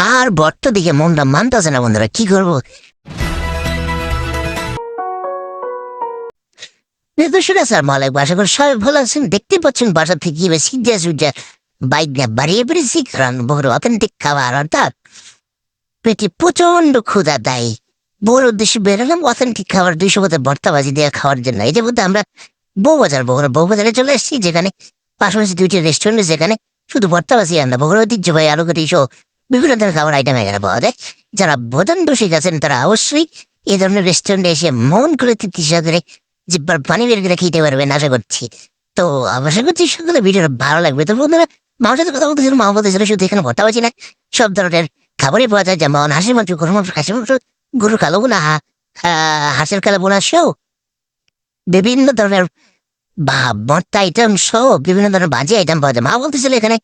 আর বট্ট দিকে মনটা মানতেছে না বন্ধুরা, কি করবো? শুনে স্যার মালিক বাসা করে সবাই ভালো আছেন। দেখতে পাচ্ছেন বাসা থেকে সিজা বাইক নিয়ে বাড়িয়ে বেড়েছি, কারণ বড় অথেন্টিক খাবার অর্থাৎ পেটে প্রচন্ড ক্ষুধা দেয়। বড় উদ্দেশ্যে বেরোলাম অথেন্টিক খাবার 200 মতো ভর্তাবাজি দিয়ে খাওয়ার জন্য। এই যে বলতে আমরা বউবাজারে চলে এসেছি, যেখানে পাশাপাশি 2টি রেস্টুরেন্ট, যেখানে শুধু ভর্তাবাজি আর না, বগুড়া ঐতিহ্যবাহী আলুঘাটি সহ বিভিন্ন ধরনের খাবার আইটেম এখানে পাওয়া যায়। যারা ভোজন রসিক আছেন তারা অবশ্যই এই ধরনের রেস্টুরেন্টে এসে মন করে তৃপ্তি সহকারে জিব্বার পানি বের করে খেতে পারবেন আশা করছি। তো আশা করছি সকলে ভিডিওটা ভালো লাগবে। তো বন্ধুরা, মার সাথে কথা বলতেছিল, মা বলতেছিল শুধু এখানে ভর্তাবাজি না, সব ধরনের খাবারই পাওয়া যায়, যেমন হাঁসের মাংস, গরুর মাংস, খাসির মাংস, গরুর কালো বোনা, হাঁসের কালো বোনা সহ বিভিন্ন ধরনের ভর্তা আইটেম সহ বিভিন্ন ধরনের ভাজি আইটেম পাওয়া যায়। মা বলতেছিল এখানে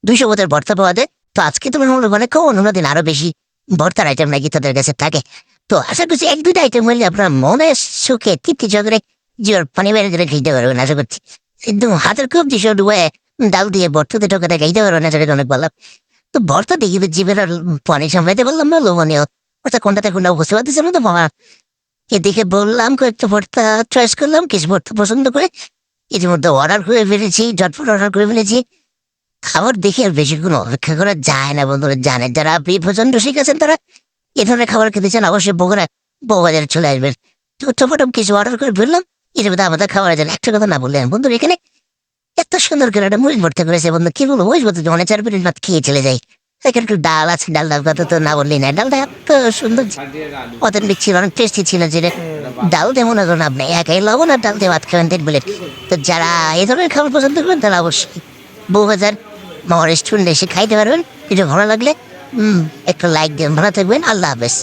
200 বোধের ভর্তা পাওয়া যায়। তো আজকে তোমার মানে অন্যদিন আরো বেশি ভর্তার আইটেম নাকি তাদের কাছে থাকে। তো আশা করছি 1-2টা আইটেম হলে আপনার মনে সুখে তৃপ্তি চোখে জিওর পানি বেড়ে ধরে খেতে পারবেন আশা করছি। কিন্তু হাতের খুব জিসে ডুবে ডাল দিয়ে ভর্তাতে টোকাতে খাইতে পারবেন আশা করি অনেক ভালো। তো ভর্তা দেখি জিভের পানি সামলাইতে বললাম না, লোভনীয় অর্থাৎ কোনটাতে কোনটা বুঝতে পারতেছিল না। তো মামা এ দেখে বললাম কয়েকটা ভর্তা চয়েস করলাম, কিছু ভর্তা পছন্দ করে ইতিমধ্যে অর্ডার করে ফেলেছি, ঝটপট অর্ডার করে ফেলেছি। খাবার দেখে আর বেশিক্ষণ অপেক্ষা করা যায় না বন্ধুরা। জানেন যারা আপনি ভোজন রসিক আছেন তারা এ ধরনের খাবার খেতে চান, অবশ্যই বউবাজারে চলে আসবেন। তো ছোটম কিছু অর্ডার করে ফেললাম, ইতিমধ্যে আমাদের খাবার আছে। একটা কথা না বললেন বন্ধুরা, এখানে এত সুন্দর করে একটা মরিচ ভর্তা করেছে বন্ধু, কি বলবো? মরিচ ভর্তা অনেক 4 প্লেট ভাত খেয়ে চলে যায়। এখানে একটু ডাল আছে, ডাল কথা তো না বললেই না। ডালটা এত সুন্দর অথেন্টিক ছিল, অনেক টেস্টি ছিল। যেটা ডাল দিয়ে মনে করেন আপনি একাই লবণ আর ডাল দিয়ে ভাত খাবেন 10 প্লেট। তো যারা এই ধরনের খাবার পছন্দ করেন তারা অবশ্যই বউবাজার রেস্টুরেন্টে এসে খাইতে পারবেন। কিছু ভালো লাগলে একটা লাইক দেন। ভালো থাকবেন, আল্লাহ হাফেজ।